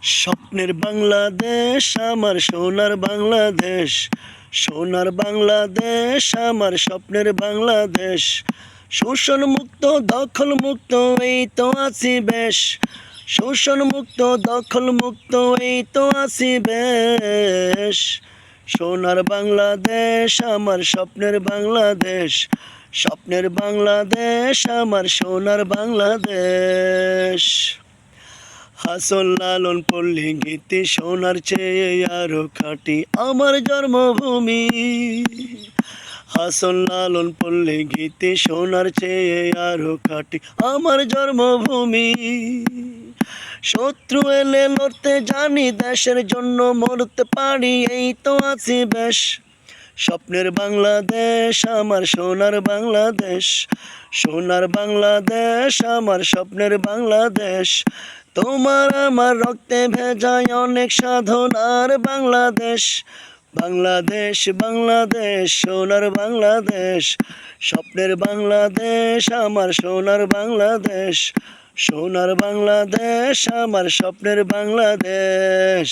স্বপ্নের বাংলাদেশ আমার সোনার বাংলাদেশ, সোনার বাংলাদেশ আমার স্বপ্নের বাংলাদেশ। শোষণ মুক্ত দখল মুক্ত এই তো আছি বেশ, শোষণ মুক্ত দখল মুক্ত এই তো আছি বেশ। সোনার বাংলাদেশ আমার স্বপ্নের বাংলাদেশ, স্বপ্নের বাংলাদেশ আমার সোনার বাংলাদেশ। হাসন লালন পল্লী গীতি সোনার চেয়ে আরো খাঁটি আমার জন্মভূমি। হাসন লালন পল্লী গীতি সোনার চেয়ে আরো খাঁটি আমার জন্মভূমি। শত্রু এলে লড়তে জানি, দেশের জন্য মরতে পারি এই তো আছি বেশ। স্বপ্নের বাংলাদেশ আমার সোনার বাংলাদেশ, সোনার বাংলাদেশ আমার স্বপ্নের বাংলাদেশ। তোমার আমার রক্তে ভেজায় অনেক সাধনার বাংলাদেশ, বাংলাদেশ বাংলাদেশ সোনার বাংলাদেশ। স্বপ্নের বাংলাদেশ আমার সোনার বাংলাদেশ, সোনার বাংলাদেশ আমার স্বপ্নের বাংলাদেশ।